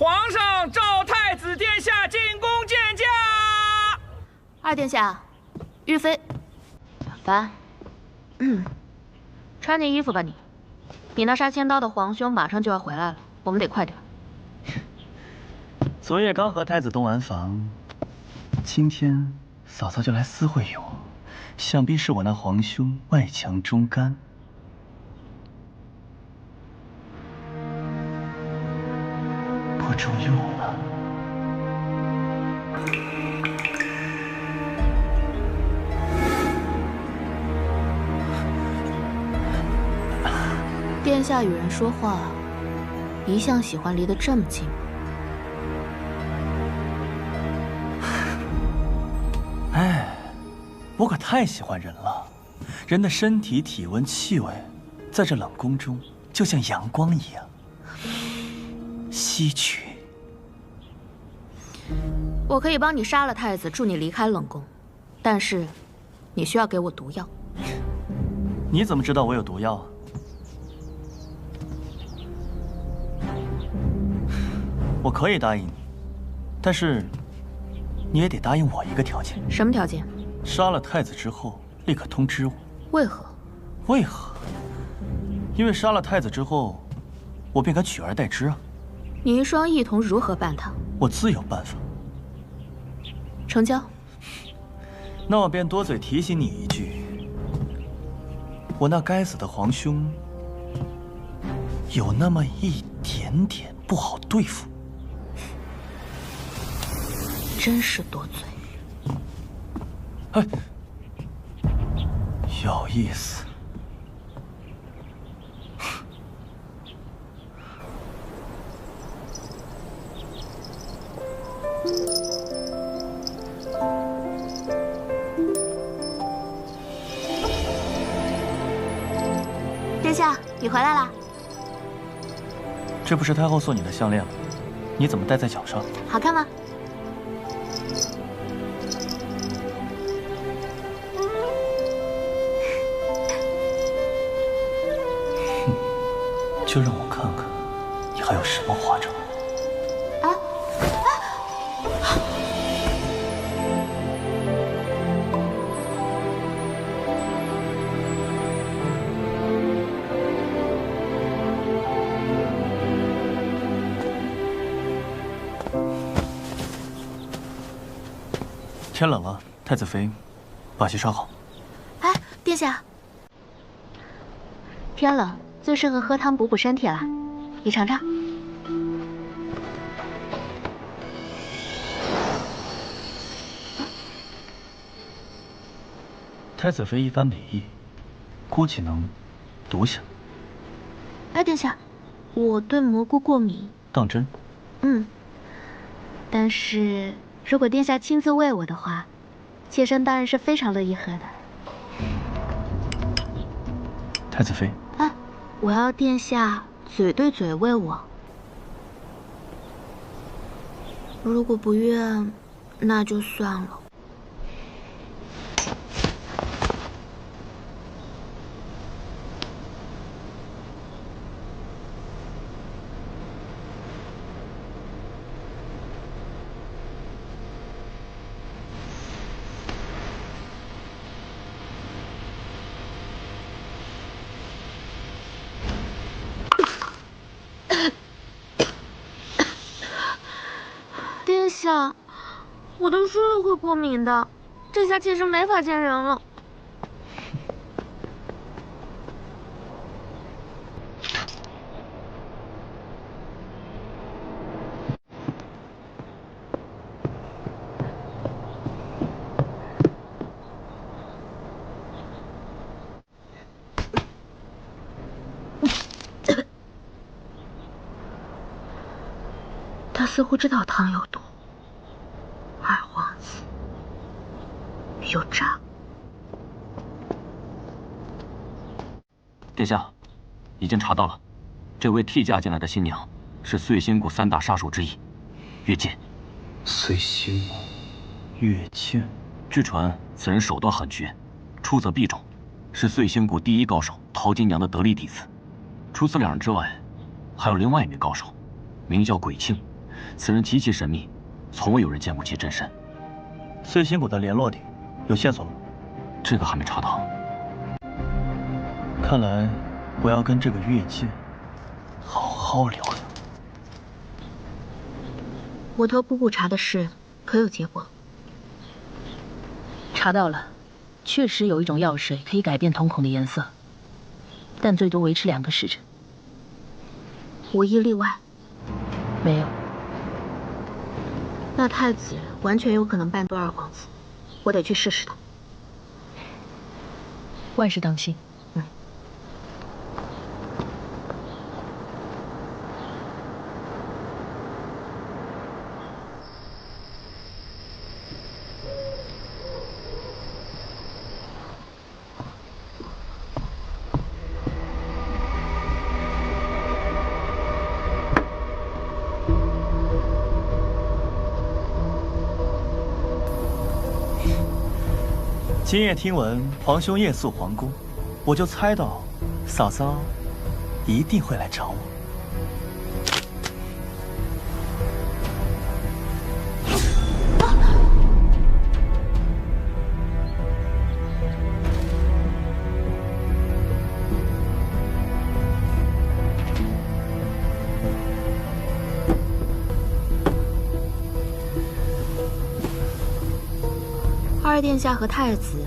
皇上召太子殿下进宫见驾。二殿下，玉妃，烦。穿件衣服吧你。你那杀千刀的皇兄马上就要回来了，我们得快点。昨夜刚和太子洞完房，今天嫂嫂就来私会于我，想必是我那皇兄外强中干。 不中用了。殿下与人说话，一向喜欢离得这么近。哎，我可太喜欢人了。人的身体、体温、气味，在这冷宫中，就像阳光一样。 稀缺。我可以帮你杀了太子，助你离开冷宫，但是你需要给我毒药。你怎么知道我有毒药啊？我可以答应你，但是你也得答应我一个条件。什么条件？杀了太子之后，立刻通知我。为何？为何？因为杀了太子之后，我便可取而代之啊。 你一双异瞳如何办他？我自有办法。成交。那我便多嘴提醒你一句：我那该死的皇兄，有那么一点点不好对付。真是多嘴。哎，有意思。 殿下，你回来啦！这不是太后送你的项链吗？你怎么戴在脚上？好看吗？就让我看看，你还有什么花招。 天冷了，太子妃，把席烧好。哎，殿下，天冷最适合喝汤补身体了，你尝尝。太子妃一番美意，估计能读下。哎，殿下，我对蘑菇过敏。当真？但是。 如果殿下亲自喂我的话，妾身当然是非常乐意喝的。太子妃，哎，我要殿下嘴对嘴喂我。如果不愿，那就算了。殿下，我都说了会过敏的，这下妾身没法见人了。他似乎知道汤有毒。 二皇子有诈。殿下，已经查到了，这位替嫁进来的新娘是碎星谷3大杀手之一，月见。碎星谷，月见。据传，此人手段狠绝，出则必中，是碎星谷第一高手陶金娘的得力弟子。除此2人之外，还有另外一名高手，名叫鬼庆，此人极其神秘，从未有人见过其真身。碎心谷的联络点有线索了吗？这个还没查到。看来我要跟这个越界好好聊聊。我托布布查的事可有结果？查到了，确实有一种药水可以改变瞳孔的颜色，但最多维持2个时辰。无一例外。没有。那太子完全有可能扮作二皇子，我得去试试他。万事当心。今夜听闻皇兄夜宿皇宫，我就猜到嫂嫂一定会来找我。二殿下和太子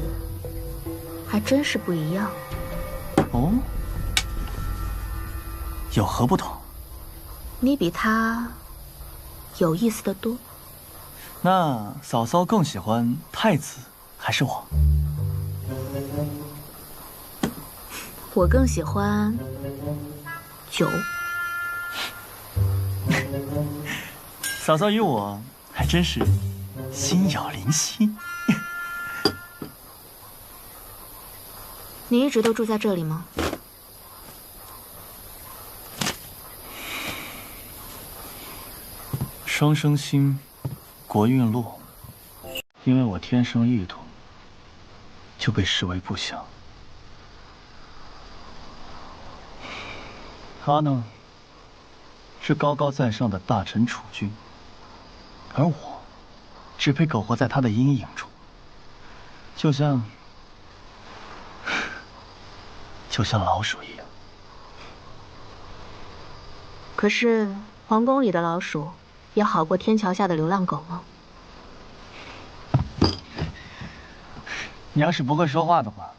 还真是不一样。哦，有何不同？你比他有意思的多。那嫂嫂更喜欢太子还是我？我更喜欢酒。嫂嫂与我还真是心有灵犀。你一直都住在这里吗？双生星，国运落。因为我天生异瞳，就被视为不祥。他呢，是高高在上的大臣储君，而我，只配苟活在他的阴影中，就像老鼠一样。可是皇宫里的老鼠也好过天桥下的流浪狗吗？你要是不会说话的话，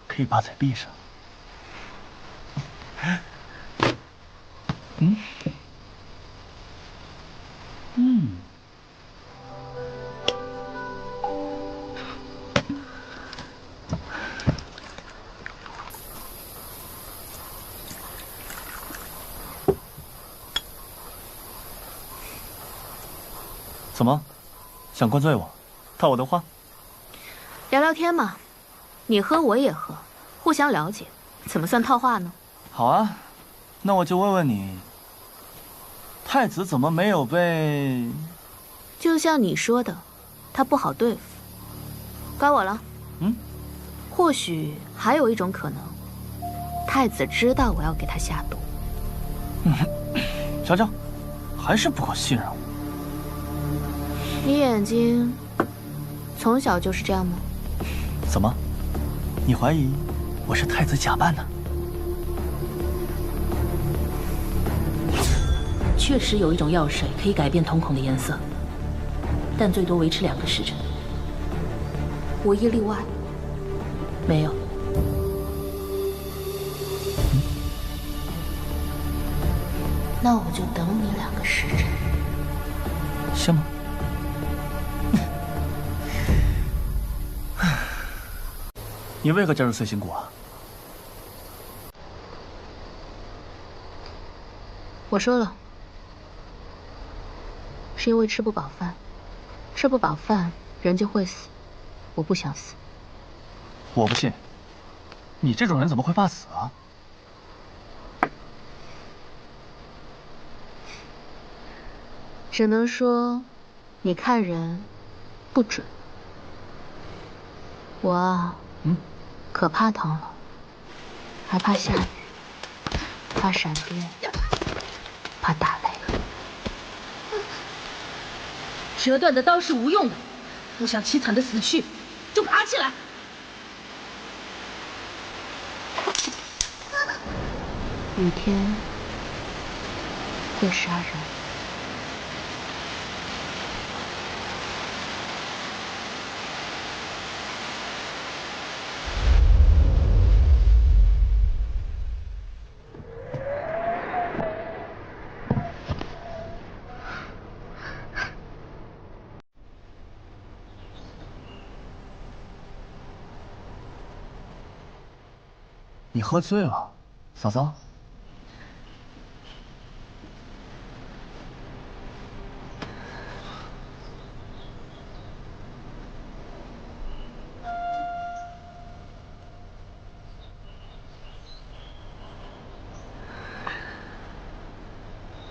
可以趴在壁上。怎么，想灌醉我，套我的话？聊聊天嘛，你喝我也喝，互相了解，怎么算套话呢？好啊，那我就问问你，太子怎么没有被……就像你说的，他不好对付。该我了。或许还有一种可能，太子知道我要给他下毒。瞧瞧，还是不够信任我。你眼睛从小就是这样吗？怎么，你怀疑我是太子假扮的？确实有一种药水可以改变瞳孔的颜色，但最多维持2个时辰。无一例外。没有。那我就等你2个时辰。行吗？你为何加入碎心谷啊？我说了，是因为吃不饱饭。吃不饱饭，人就会死。我不想死。我不信，你这种人怎么会怕死啊？只能说，你看人不准。我啊，可怕螳螂，还怕下雨，怕闪电，怕打雷。折断的刀是无用的，不想凄惨的死去，就爬起来。雨天会杀人。你喝醉了，嫂嫂。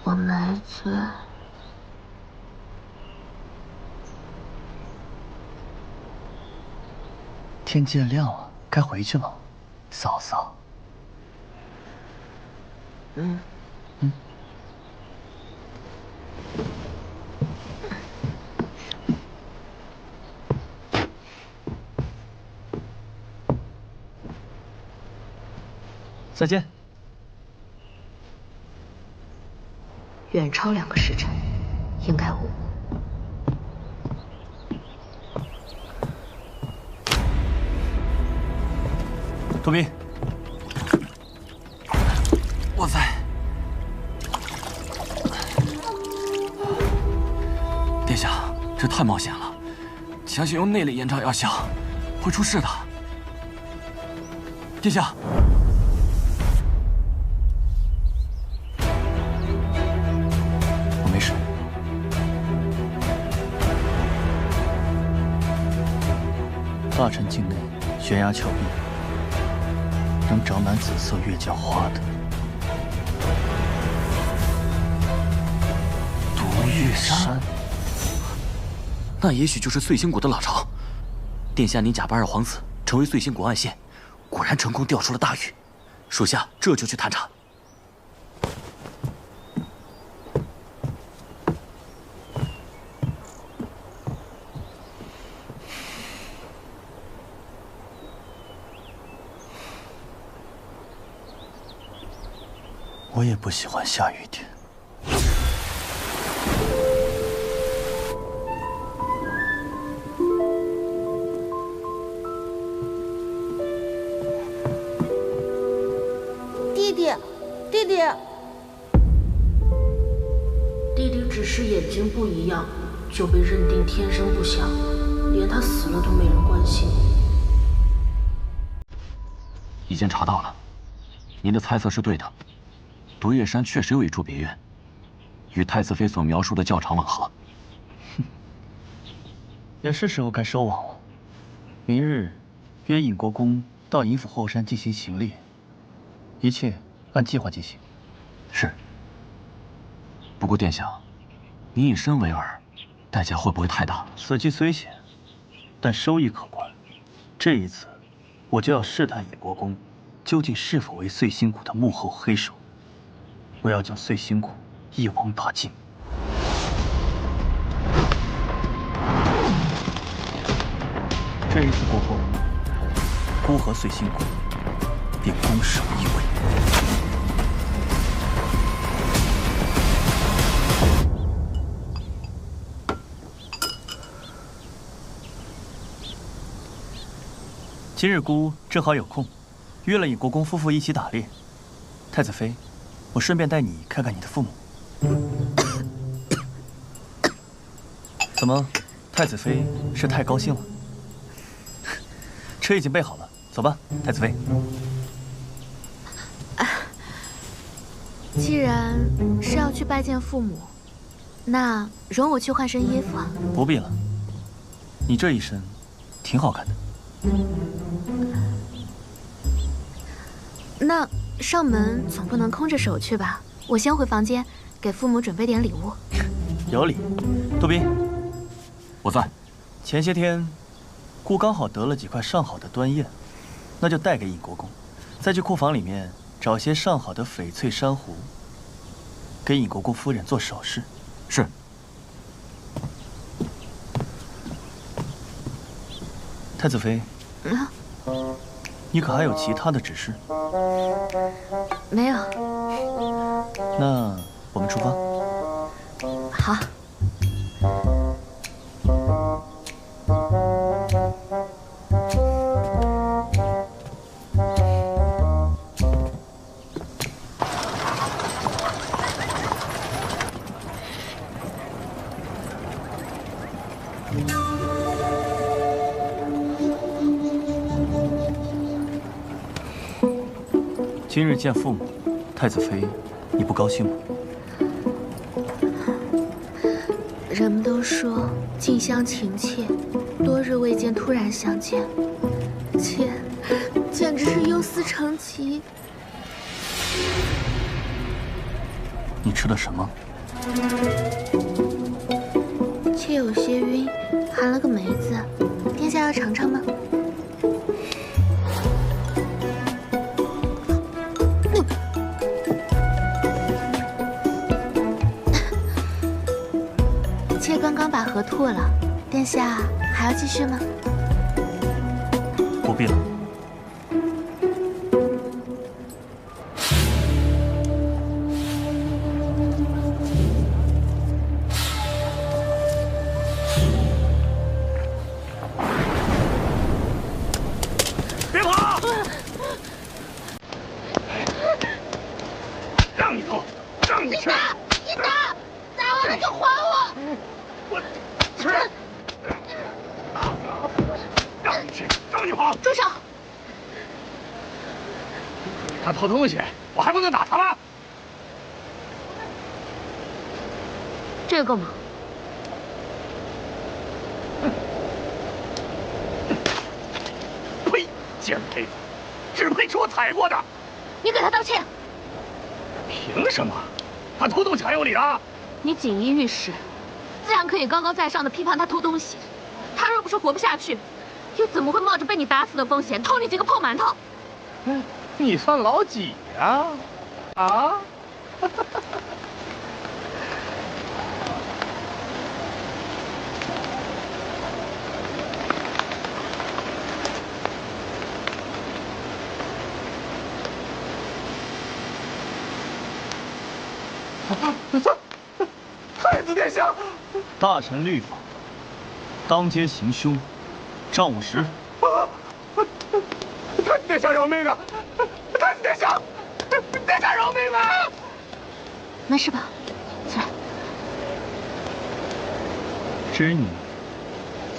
我没醉。天渐亮了，该回去了，嫂嫂。嗯。再见。远超2个时辰，应该无误。杜宾，哇塞！殿下，这太冒险了，强行用内力延长药效，会出事的。殿下。 没事。大臣境内悬崖峭壁，能长满紫色月角花的毒月山，那也许就是碎星谷的老巢。殿下，您假扮二皇子，成为碎星谷暗线，果然成功调出了大禹。属下这就去探查。 我也不喜欢下雨天。弟弟，弟弟，弟弟只是眼睛不一样，就被认定天生不祥，连他死了都没人关心。已经查到了，您的猜测是对的。 毒月山确实有一处别院，与太子妃所描述的较长吻合。哼，也是时候该收网了。明日约尹国公到尹府后山进行行猎，一切按计划进行。是。不过殿下，您以身为饵，代价会不会太大？此计虽险，但收益可观。这一次，我就要试探尹国公究竟是否为碎星谷的幕后黑手。 我要将碎星谷一网打尽。这一次过后，孤河碎星谷便攻守易位。今日姑正好有空，约了尹国公夫妇一起打猎。太子妃。 我顺便带你看看你的父母。怎么，太子妃是太高兴了？车已经备好了，走吧，太子妃。既然是要去拜见父母，那容我去换身衣服啊。不必了，你这一身挺好看的。那。 上门总不能空着手去吧？我先回房间，给父母准备点礼物。有礼，杜宾，我在。前些天，姑刚好得了几块上好的端砚，那就带给尹国公。再去库房里面找些上好的翡翠珊瑚，给尹国公夫人做首饰。是。太子妃，你可还有其他的指示？没有。那我们出发。好。今日见父母，太子妃，你不高兴吗？人们都说近乡情怯，多日未见，突然相见，简直是忧思成疾。你吃了什么？妾有些晕，含了个梅子，殿下要尝尝吗？妾刚刚把河吐了，殿下还要继续吗？不必了。别跑！让你走，让你去！你打完了就还我！我去！让你去，让你跑！住手！他偷东西，我还不能打他吗？这个够吗？呸！贱胚子，只配吃我踩过的！你给他道歉！凭什么？他偷东西还有理啊？你锦衣玉食，自然可以高高在上的批判他偷东西。他若不是活不下去，又怎么会冒着被你打死的风险偷你几个破馒头？你算老几呀？啊？太子殿下，大臣律法，当街行凶，杖5时。太子殿下饶命啊！太子殿下，殿下饶命啊！没事吧？起来。知你，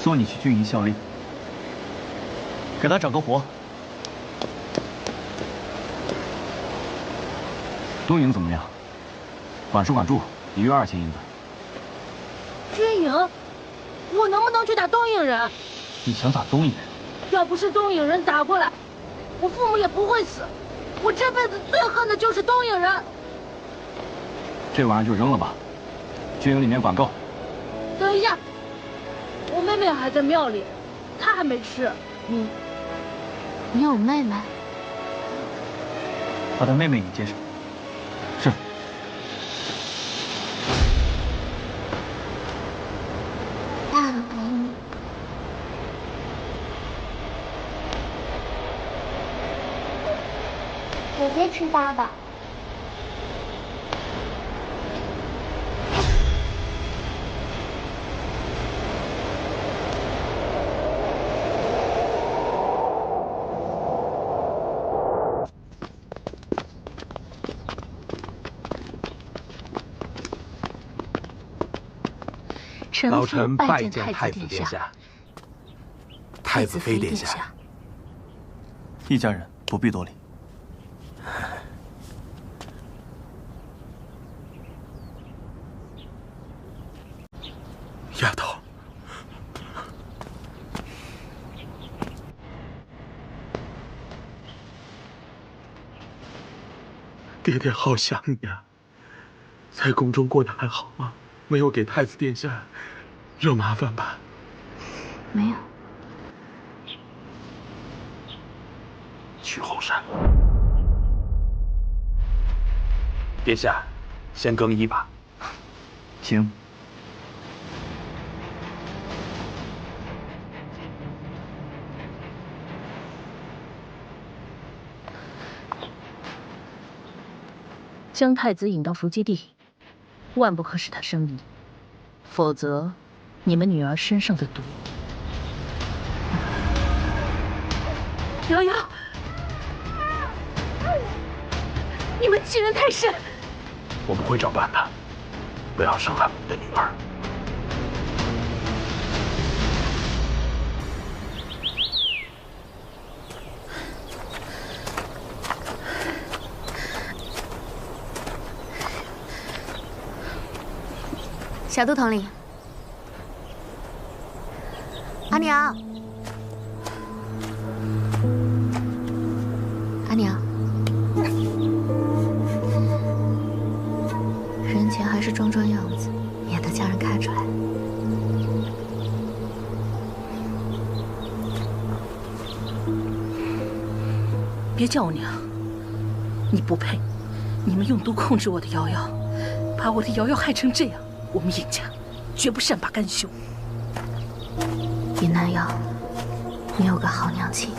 送你去军营效力，给他找个活。东营怎么样？管吃管住，1月2000银子。军营，我能不能去打东营人？你想打东营人？要不是东营人打过来，我父母也不会死。我这辈子最恨的就是东营人。这玩意儿就扔了吧，军营里面管够。等一下，我妹妹还在庙里，她还没吃。你有妹妹？把他妹妹引接上。是。大王，姐姐吃大的。老臣拜见太子殿下。太子妃殿下，一家人不必多礼。丫头，爹爹好想你呀！在宫中过得还好吗？没有给太子殿下惹麻烦吧？没有。去后山。殿下，先更衣吧。行。将太子引到伏击地，万不可使他生疑，否则你们女儿身上的毒。瑶瑶，你们欺人太甚！我们会找办法，不要伤害我们的女儿。小杜统领，阿娘，阿娘，人前还是装装样子，免得家人看出来。别叫我娘，你不配！你们用毒控制我的瑶瑶，把我的瑶瑶害成这样。 我们尹家绝不善罢甘休。尹南瑶，你有个好娘亲。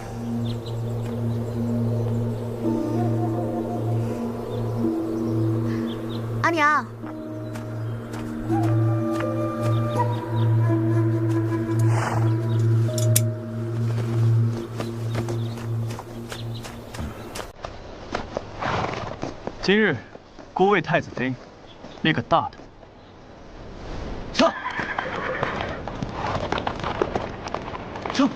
阿娘，今日孤为太子妃立个大的。 上！上！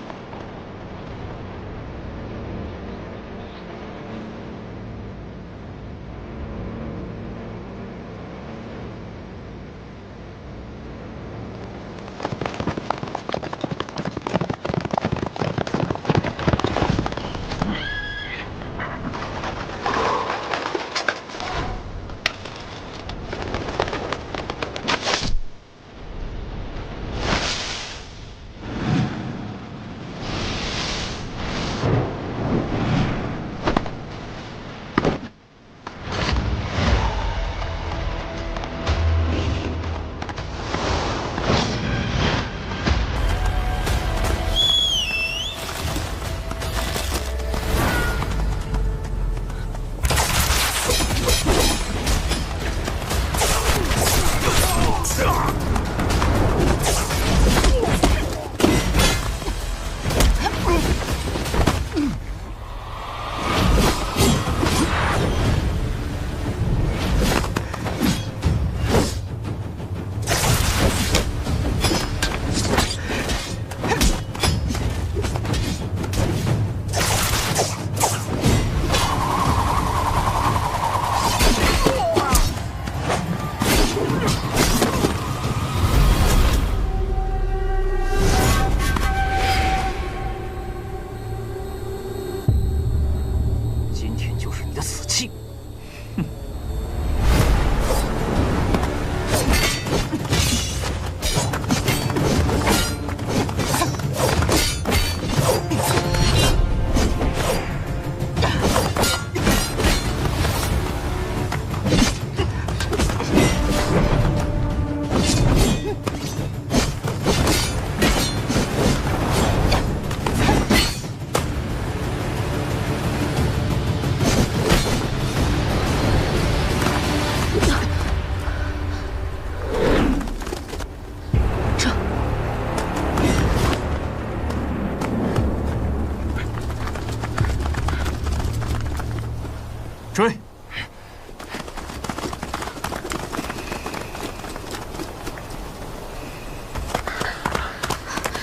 追！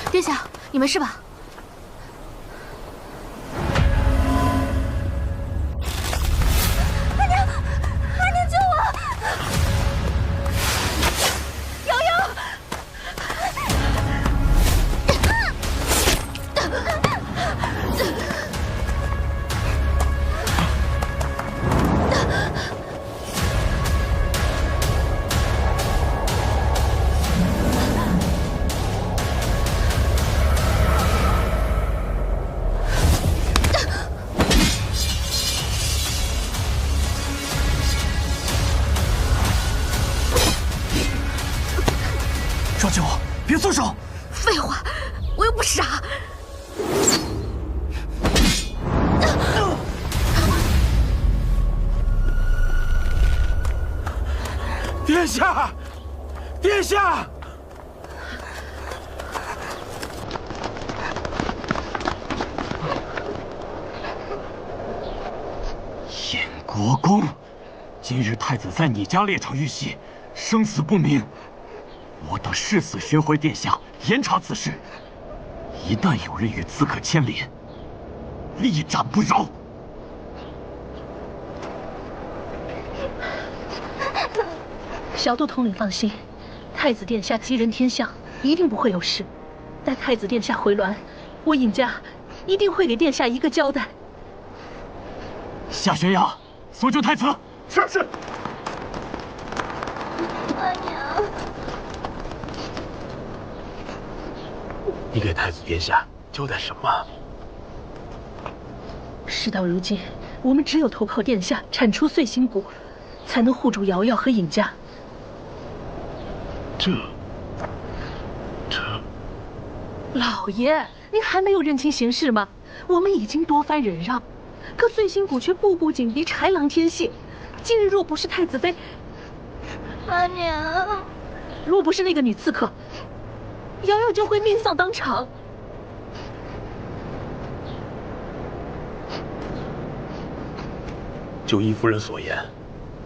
殿下，你没事吧？阿娘，阿娘救我！瑶瑶！抓紧我，别松手！废话，我又不傻。殿下，殿下！燕国公，今日太子在你家列场遇袭，生死不明。我等誓死寻回殿下，严查此事。一旦有人与刺客牵连，立斩不饶。小杜统领放心，太子殿下吉人天相，一定不会有事。待太子殿下回銮，我尹家一定会给殿下一个交代。夏玄阳，搜救太子。是。阿娘，你给太子殿下交代什么？事到如今，我们只有投靠殿下，铲除碎心谷，才能护住瑶瑶和尹家。这，老爷，您还没有认清形势吗？我们已经多番忍让，可碎心谷却步步紧逼，豺狼天性。今日若不是太子妃，阿娘，若不是那个女刺客，瑶瑶就会命丧当场。就依夫人所言，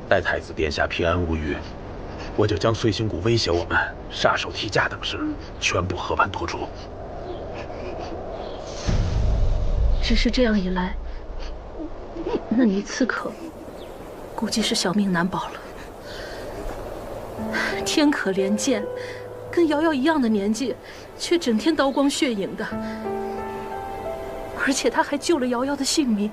待太子殿下平安无虞，我就将碎心谷威胁我们杀手提价等事全部和盘托出。只是这样一来，那女刺客估计是小命难保了。天可怜见，跟瑶瑶一样的年纪，却整天刀光血影的，而且他还救了瑶瑶的性命。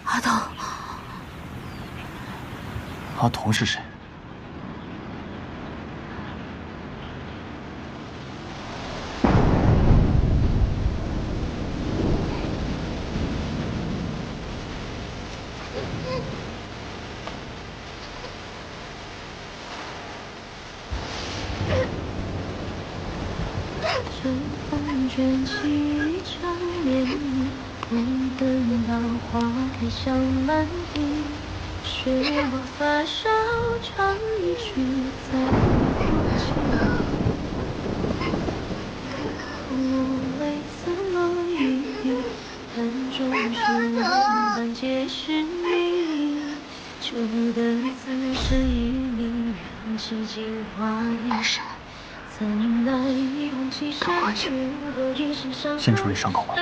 阿童，阿童是谁？春风卷起一场涟漪，红灯到花开香满地，雪落发梢唱一曲，再不起。无泪洒落一地，盘中是万般皆是你。求得此生与你，缘起镜花一闪。先处理伤口吧。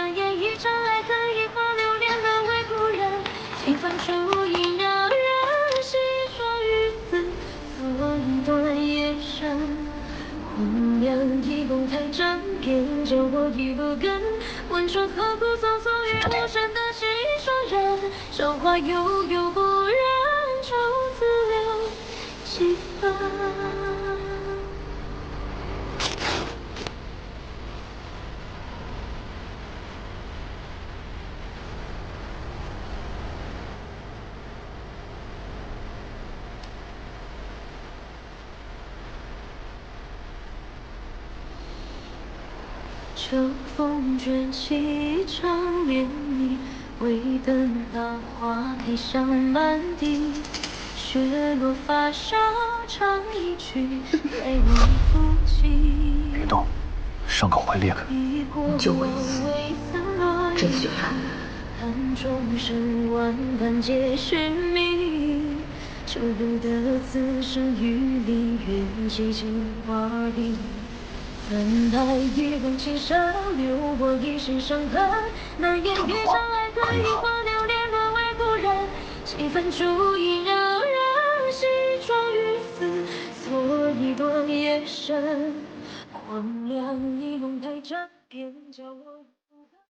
秋风卷起一场涟漪，微灯到花开香满地，雪落发梢唱一曲，再无夫妻。别动，伤口会裂开。救我一次，这次就判了。盘中声万般皆是迷，求得此生与你，缘起镜花地。等待一往情深，流过一身伤痕，难言一场爱恨，一花流连沦为故人。几番烛影让人西窗于此，蹉一段夜深，荒凉一梦太真，便叫我。